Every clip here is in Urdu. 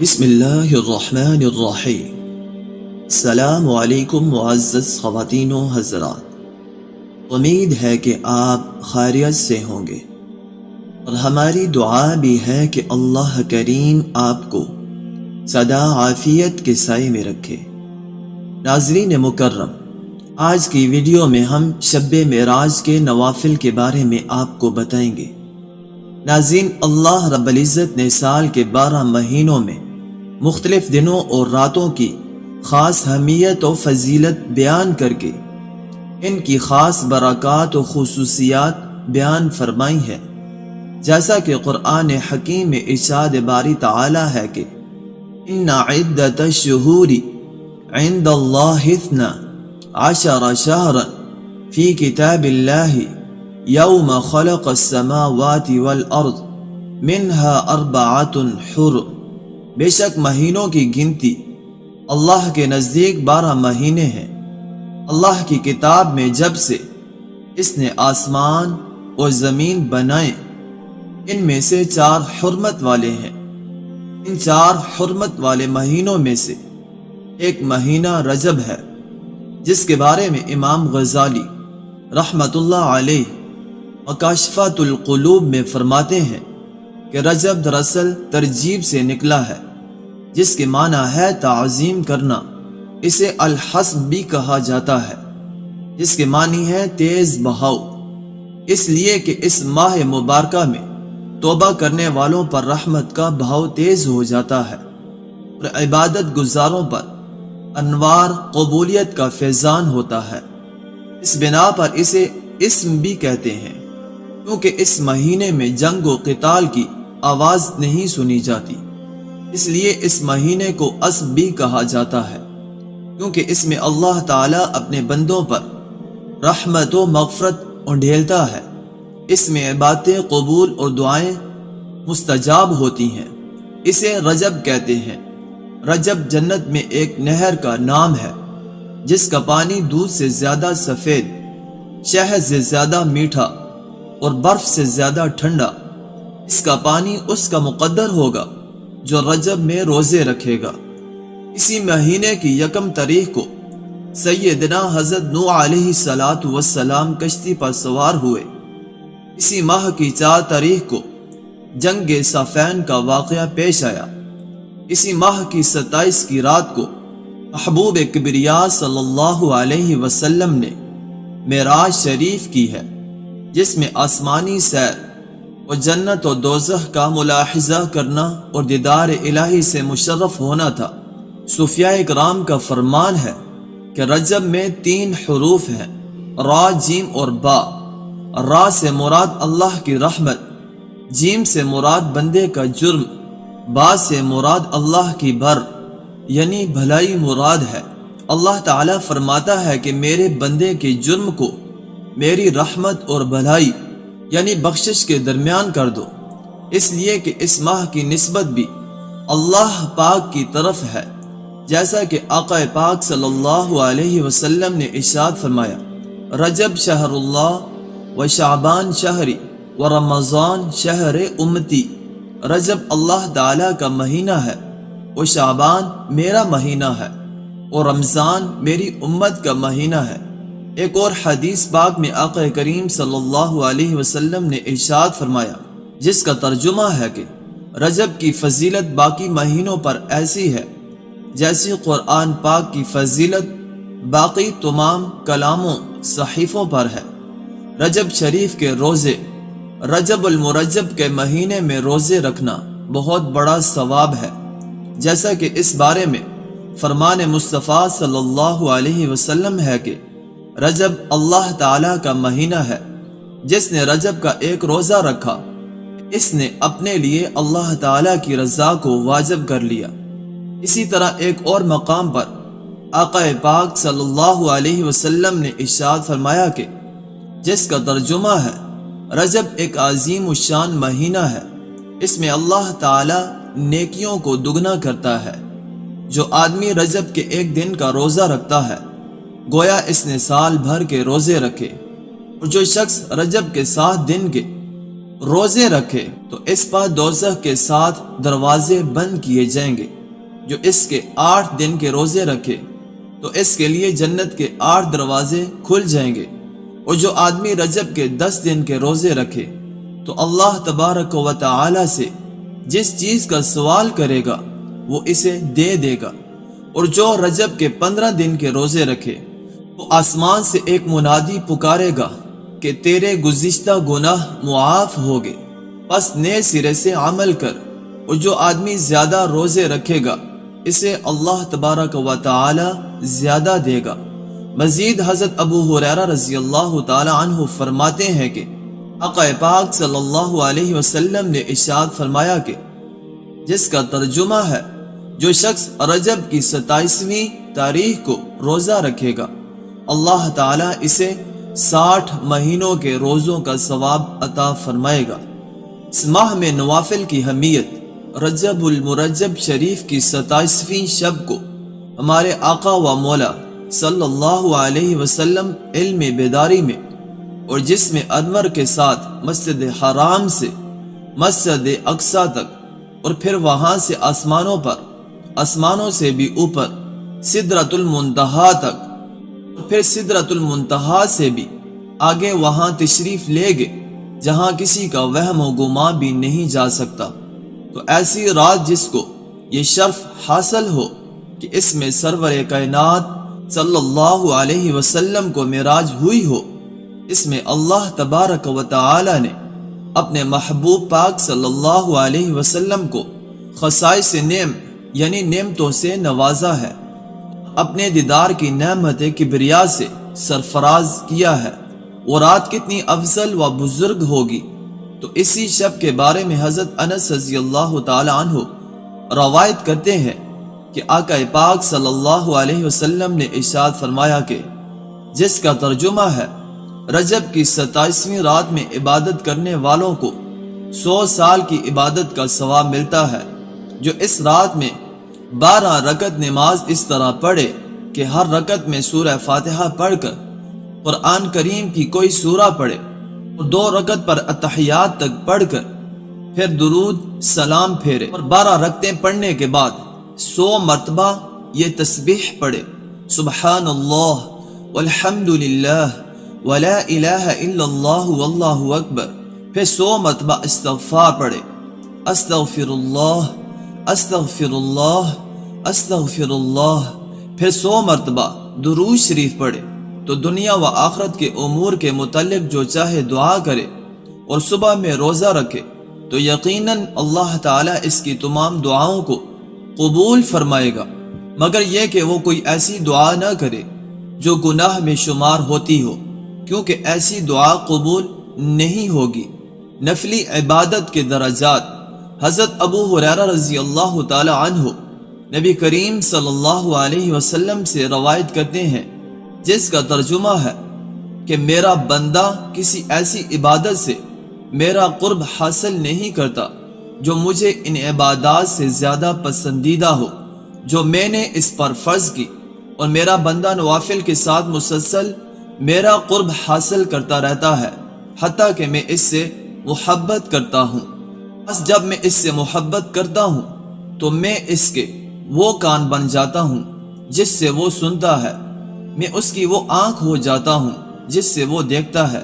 بسم اللہ الرحمن الرحیم۔ السلام علیکم معزز خواتین و حضرات، امید ہے کہ آپ خیریت سے ہوں گے، اور ہماری دعا بھی ہے کہ اللہ کریم آپ کو سدا عافیت کے سائے میں رکھے۔ ناظرین مکرم، آج کی ویڈیو میں ہم شب معراج کے نوافل کے بارے میں آپ کو بتائیں گے۔ ناظرین، اللہ رب العزت نے سال کے 12 مہینوں میں مختلف دنوں اور راتوں کی خاص اہمیت و فضیلت بیان کر کے ان کی خاص برکات و خصوصیات بیان فرمائی ہے، جیسا کہ قرآن حکیم میں ارشاد باری تعالی ہے کہ ان عدت الشہور عند اللہ 12 شہرا فی کتاب اللہ یوم خلق السماوات والارض منها 4 حرم۔ بے شک مہینوں کی گنتی اللہ کے نزدیک 12 مہینے ہیں۔ اللہ کی کتاب میں جب سے اس نے آسمان اور زمین بنائے، ان میں سے 4 حرمت والے ہیں۔ ان 4 حرمت والے مہینوں میں سے ایک مہینہ رجب ہے، جس کے بارے میں امام غزالی رحمت اللہ علیہ مکاشفۃ القلوب میں فرماتے ہیں کہ رجب دراصل ترجیب سے نکلا ہے، جس کے معنی ہے تعظیم کرنا۔ اسے الحسب بھی کہا جاتا ہے، جس کے معنی ہے تیز بہاؤ، اس لیے کہ اس ماہ مبارکہ میں توبہ کرنے والوں پر رحمت کا بہاؤ تیز ہو جاتا ہے، اور عبادت گزاروں پر انوار قبولیت کا فیضان ہوتا ہے۔ اس بنا پر اسے اسم بھی کہتے ہیں، کیونکہ اس مہینے میں جنگ و قتال کی آواز نہیں سنی جاتی، اس لیے اس مہینے کو اسب بھی کہا جاتا ہے، کیونکہ اس میں اللہ تعالیٰ اپنے بندوں پر رحمت و مغفرت انڈھیلتا ہے۔ اس میں عبادتیں قبول اور دعائیں مستجاب ہوتی ہیں۔ اسے رجب کہتے ہیں۔ رجب جنت میں ایک نہر کا نام ہے، جس کا پانی دودھ سے زیادہ سفید، شہد سے زیادہ میٹھا اور برف سے زیادہ ٹھنڈا۔ اس کا پانی اس کا مقدر ہوگا جو رجب میں روزے رکھے گا۔ اسی مہینے کی 1 تاریخ کو سیدنا حضرت نوح علیہ السلام کشتی پر سوار ہوئے۔ اسی ماہ کی 4 تاریخ کو جنگ صفین کا واقعہ پیش آیا۔ اسی ماہ کی 27 کی رات کو محبوب کبریا صلی اللہ علیہ وسلم نے معراج شریف کی ہے، جس میں آسمانی سیر اور جنت و دوزخ کا ملاحظہ کرنا اور دیدار الہی سے مشرف ہونا تھا۔ صوفیاء کرام کا فرمان ہے کہ رجب میں 3 حروف ہیں، را، جیم اور با۔ را سے مراد اللہ کی رحمت، جیم سے مراد بندے کا جرم، با سے مراد اللہ کی بر یعنی بھلائی مراد ہے۔ اللہ تعالیٰ فرماتا ہے کہ میرے بندے کے جرم کو میری رحمت اور بھلائی یعنی بخشش کے درمیان کر دو، اس لیے کہ اس ماہ کی نسبت بھی اللہ پاک کی طرف ہے، جیسا کہ آقا پاک صلی اللہ علیہ وسلم نے ارشاد فرمایا، رجب شہر اللہ و شعبان شہری و رمضان شہر امتی۔ رجب اللہ تعالیٰ کا مہینہ ہے، اور شعبان میرا مہینہ ہے، اور رمضان میری امت کا مہینہ ہے۔ ایک اور حدیث پاک میں آقا کریم صلی اللہ علیہ وسلم نے ارشاد فرمایا، جس کا ترجمہ ہے کہ رجب کی فضیلت باقی مہینوں پر ایسی ہے جیسی قرآن پاک کی فضیلت باقی تمام کلاموں صحیفوں پر ہے۔ رجب شریف کے روزے، رجب المرجب کے مہینے میں روزے رکھنا بہت بڑا ثواب ہے، جیسا کہ اس بارے میں فرمان مصطفیٰ صلی اللہ علیہ وسلم ہے کہ رجب اللہ تعالیٰ کا مہینہ ہے، جس نے رجب کا ایک روزہ رکھا، اس نے اپنے لیے اللہ تعالیٰ کی رضا کو واجب کر لیا۔ اسی طرح ایک اور مقام پر آقا پاک صلی اللہ علیہ وسلم نے ارشاد فرمایا کہ جس کا ترجمہ ہے، رجب ایک عظیم الشان مہینہ ہے، اس میں اللہ تعالیٰ نیکیوں کو دگنا کرتا ہے۔ جو آدمی رجب کے ایک دن کا روزہ رکھتا ہے، گویا اس نے سال بھر کے روزے رکھے، اور جو شخص رجب کے 7 دن کے روزے رکھے تو اس پر دوزخ کے 7 دروازے بند کیے جائیں گے۔ جو اس کے 8 دن کے روزے رکھے تو اس کے لیے جنت کے 8 دروازے کھل جائیں گے۔ اور جو آدمی رجب کے 10 دن کے روزے رکھے تو اللہ تبارک و تعالی سے جس چیز کا سوال کرے گا وہ اسے دے دے گا۔ اور جو رجب کے 15 دن کے روزے رکھے تو آسمان سے ایک منادی پکارے گا کہ تیرے گزشتہ گناہ معاف ہو گئے، پس نئے سرے سے عمل کر۔ اور جو آدمی زیادہ روزے رکھے گا اسے اللہ تبارک و تعالی زیادہ دے گا۔ مزید حضرت ابو ہریرہ رضی اللہ تعالی عنہ فرماتے ہیں کہ آقا پاک صلی اللہ علیہ وسلم نے ارشاد فرمایا کہ جس کا ترجمہ ہے جو شخص رجب کی 27ویں تاریخ کو روزہ رکھے گا اللہ تعالیٰ اسے 60 مہینوں کے روزوں کا ثواب عطا فرمائے گا۔ اس ماہ میں نوافل کی اہمیت رجب المرجب شریف کی 27ویں شب کو ہمارے آقا و مولا صلی اللہ علیہ وسلم علم بیداری میں اور جسم انور کے ساتھ مسجد حرام سے مسجد اقصی تک اور پھر وہاں سے آسمانوں سے بھی اوپر سدرۃ المنتہا تک اور پھر سدرۃ المنتہا سے بھی آگے وہاں تشریف لے گئے جہاں کسی کا وہم و گمان بھی نہیں جا سکتا۔ تو ایسی رات جس کو یہ شرف حاصل ہو کہ اس میں سرور کائنات صلی اللہ علیہ وسلم کو معراج ہوئی ہو، اس میں اللہ تبارک و تعالی نے اپنے محبوب پاک صلی اللہ علیہ وسلم کو خصائص نعم یعنی نعمتوں سے نوازا ہے، اپنے دیدار کی نعمت کبریا سے سرفراز کیا ہے۔ وہ رات کتنی افضل و بزرگ ہوگی تو اسی شب کے بارے میں حضرت انس رضی اللہ تعالی عنہ روایت کرتے ہیں کہ آقا پاک صلی اللہ علیہ وسلم نے ارشاد فرمایا کہ جس کا ترجمہ ہے رجب کی 27ویں رات میں عبادت کرنے والوں کو 100 سال کی عبادت کا ثواب ملتا ہے۔ جو اس رات میں 12 رکعت نماز اس طرح پڑھے کہ ہر رکعت میں سورہ فاتحہ پڑھ کر قرآن کریم کی کوئی سورہ پڑھے اور 2 رکعت پر اتحیات تک پڑھ کر پھر درود سلام پھیرے اور 12 رکعتیں پڑھنے کے بعد 100 مرتبہ یہ تسبیح پڑھے، سبحان اللہ والحمد للہ ولا الہ الا اللہ واللہ اکبر، پھر 100 مرتبہ استغفار پڑھے، استغفر اللہ استغفر اللہ استغفر اللہ، پھر 100 مرتبہ درود شریف پڑھے تو دنیا و آخرت کے امور کے متعلق جو چاہے دعا کرے اور صبح میں روزہ رکھے تو یقیناً اللہ تعالیٰ اس کی تمام دعاؤں کو قبول فرمائے گا، مگر یہ کہ وہ کوئی ایسی دعا نہ کرے جو گناہ میں شمار ہوتی ہو، کیونکہ ایسی دعا قبول نہیں ہوگی۔ نفلی عبادت کے درجات حضرت ابو ہریرہ رضی اللہ تعالی عنہ نبی کریم صلی اللہ علیہ وسلم سے روایت کرتے ہیں جس کا ترجمہ ہے کہ میرا بندہ کسی ایسی عبادت سے میرا قرب حاصل نہیں کرتا جو مجھے ان عبادات سے زیادہ پسندیدہ ہو جو میں نے اس پر فرض کی، اور میرا بندہ نوافل کے ساتھ مسلسل میرا قرب حاصل کرتا رہتا ہے حتیٰ کہ میں اس سے محبت کرتا ہوں۔ بس جب میں اس سے محبت کرتا ہوں تو میں اس کے وہ کان بن جاتا ہوں جس سے وہ سنتا ہے، میں اس کی وہ آنکھ ہو جاتا ہوں جس سے وہ دیکھتا ہے،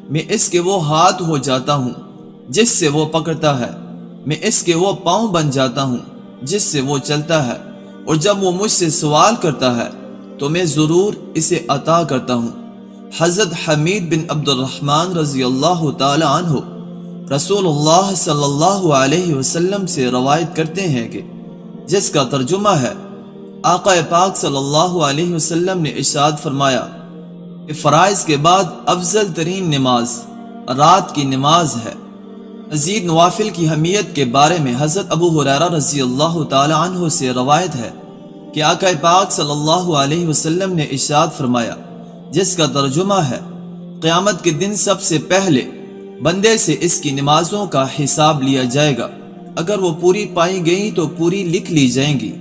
میں اس کے وہ ہاتھ ہو جاتا ہوں جس سے وہ پکڑتا ہے، میں اس کے وہ پاؤں بن جاتا ہوں جس سے وہ چلتا ہے، اور جب وہ مجھ سے سوال کرتا ہے تو میں ضرور اسے عطا کرتا ہوں۔ حضرت حمید بن عبد الرحمن رضی اللہ تعالی عنہ رسول اللہ صلی اللہ علیہ وسلم سے روایت کرتے ہیں کہ جس کا ترجمہ ہے آقا پاک صلی اللہ علیہ وسلم نے ارشاد فرمایا کہ فرائض کے بعد افضل ترین نماز رات کی نماز ہے۔ مزید نوافل کی اہمیت کے بارے میں حضرت ابو ہریرہ رضی اللہ تعالی عنہ سے روایت ہے کہ آقا پاک صلی اللہ علیہ وسلم نے ارشاد فرمایا جس کا ترجمہ ہے قیامت کے دن سب سے پہلے بندے سے اس کی نمازوں کا حساب لیا جائے گا، اگر وہ پوری پائی گئی تو پوری لکھ لی جائیں گی،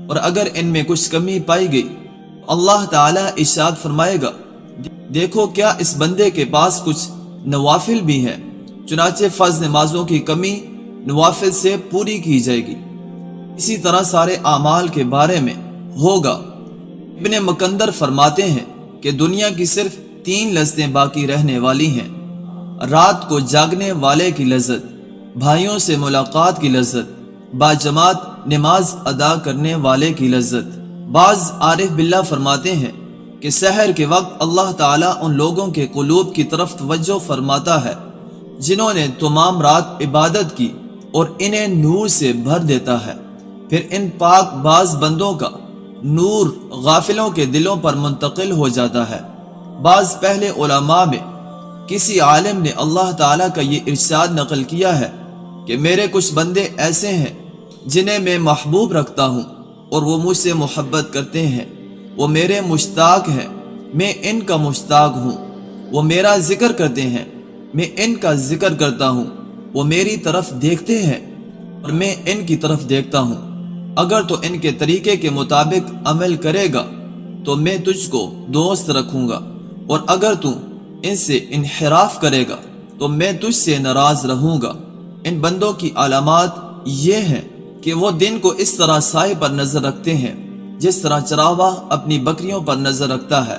اور اگر ان میں کچھ کمی پائی گئی تو اللہ تعالیٰ ارشاد فرمائے گا دیکھو کیا اس بندے کے پاس کچھ نوافل بھی ہے چنانچہ فرض نمازوں کی کمی نوافل سے پوری کی جائے گی۔ اسی طرح سارے اعمال کے بارے میں ہوگا۔ ابن مکندر فرماتے ہیں کہ دنیا کی صرف 3 لذتیں باقی رہنے والی ہیں: رات کو جاگنے والے کی لذت، بھائیوں سے ملاقات کی لذت، باجماعت نماز ادا کرنے والے کی لذت۔ بعض عارف باللہ فرماتے ہیں کہ سحر کے وقت اللہ تعالیٰ ان لوگوں کے قلوب کی طرف توجہ فرماتا ہے جنہوں نے تمام رات عبادت کی اور انہیں نور سے بھر دیتا ہے۔ پھر ان پاک باز بندوں کا نور غافلوں کے دلوں پر منتقل ہو جاتا ہے۔ بعض پہلے علماء میں کسی عالم نے اللہ تعالیٰ کا یہ ارشاد نقل کیا ہے کہ میرے کچھ بندے ایسے ہیں جنہیں میں محبوب رکھتا ہوں اور وہ مجھ سے محبت کرتے ہیں، وہ میرے مشتاق ہیں، میں ان کا مشتاق ہوں، وہ میرا ذکر کرتے ہیں، میں ان کا ذکر کرتا ہوں، وہ میری طرف دیکھتے ہیں اور میں ان کی طرف دیکھتا ہوں۔ اگر تو ان کے طریقے کے مطابق عمل کرے گا تو میں تجھ کو دوست رکھوں گا، اور اگر تو ان سے انحراف کرے گا تو میں تجھ سے ناراض رہوں گا۔ ان بندوں کی علامات یہ ہیں کہ وہ دن کو اس طرح سائے پر نظر رکھتے ہیں جس طرح چراواہ اپنی بکریوں پر نظر رکھتا ہے،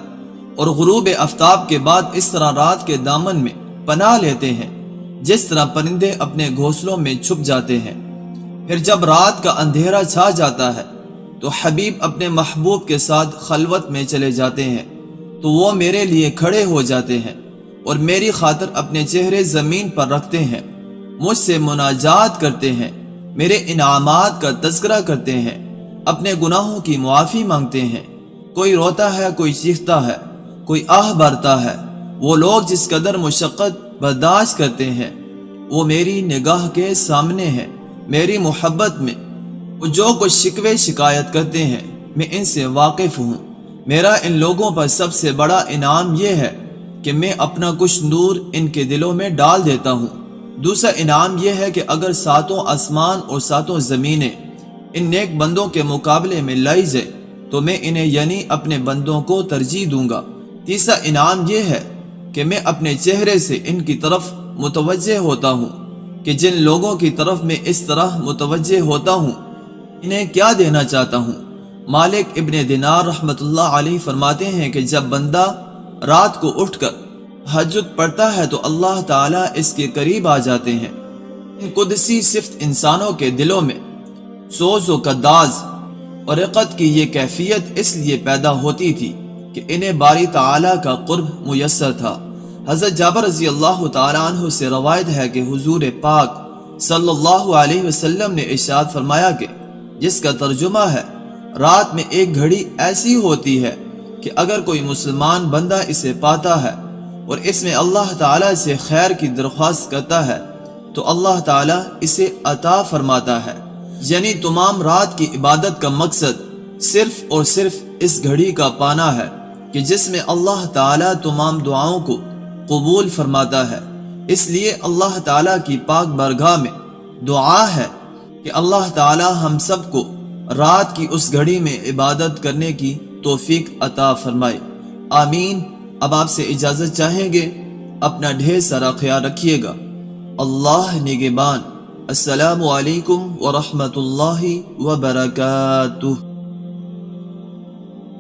اور غروب آفتاب کے بعد اس طرح رات کے دامن میں پناہ لیتے ہیں جس طرح پرندے اپنے گھونسلوں میں چھپ جاتے ہیں۔ پھر جب رات کا اندھیرا چھا جاتا ہے تو حبیب اپنے محبوب کے ساتھ خلوت میں چلے جاتے ہیں، تو وہ میرے لیے کھڑے ہو جاتے ہیں اور میری خاطر اپنے چہرے زمین پر رکھتے ہیں، مجھ سے مناجات کرتے ہیں، میرے انعامات کا تذکرہ کرتے ہیں، اپنے گناہوں کی معافی مانگتے ہیں۔ کوئی روتا ہے، کوئی چیختا ہے، کوئی آہ بھرتا ہے۔ وہ لوگ جس قدر مشقت برداشت کرتے ہیں وہ میری نگاہ کے سامنے ہیں۔ میری محبت میں وہ جو کچھ شکوے شکایت کرتے ہیں میں ان سے واقف ہوں۔ میرا ان لوگوں پر سب سے بڑا انعام یہ ہے کہ میں اپنا کچھ نور ان کے دلوں میں ڈال دیتا ہوں۔ دوسرا انعام یہ ہے کہ اگر 7 آسمان اور 7 زمینیں ان نیک بندوں کے مقابلے میں لائی جائے تو میں انہیں یعنی اپنے بندوں کو ترجیح دوں گا۔ تیسرا انعام یہ ہے کہ میں اپنے چہرے سے ان کی طرف متوجہ ہوتا ہوں کہ جن لوگوں کی طرف میں اس طرح متوجہ ہوتا ہوں انہیں کیا دینا چاہتا ہوں۔ مالک ابن دینار رحمت اللہ علیہ فرماتے ہیں کہ جب بندہ رات کو اٹھ کر تہجد پڑھتا ہے تو اللہ تعالیٰ اس کے قریب آ جاتے ہیں۔ ان قدسی صفت انسانوں کے دلوں میں سوز و قداز اور رقت کی یہ کیفیت اس لیے پیدا ہوتی تھی کہ انہیں باری تعالیٰ کا قرب میسر تھا۔ حضرت جابر رضی اللہ تعالیٰ عنہ سے روایت ہے کہ حضور پاک صلی اللہ علیہ وسلم نے ارشاد فرمایا کہ جس کا ترجمہ ہے رات میں ایک گھڑی ایسی ہوتی ہے کہ اگر کوئی مسلمان بندہ اسے پاتا ہے اور اس میں اللہ تعالیٰ سے خیر کی درخواست کرتا ہے تو اللہ تعالیٰ اسے عطا فرماتا ہے۔ یعنی تمام رات کی عبادت کا مقصد صرف اور صرف اس گھڑی کا پانا ہے کہ جس میں اللہ تعالیٰ تمام دعاؤں کو قبول فرماتا ہے۔ اس لیے اللہ تعالیٰ کی پاک بارگاہ میں دعا ہے کہ اللہ تعالیٰ ہم سب کو رات کی اس گھڑی میں عبادت کرنے کی توفیق عطا فرمائے، آمین۔ اب آپ سے اجازت چاہیں گے، اپنا ڈھیر سارا خیال رکھیے گا۔ اللہ نگہبان۔ السلام علیکم ورحمۃ اللہ وبرکاتہ۔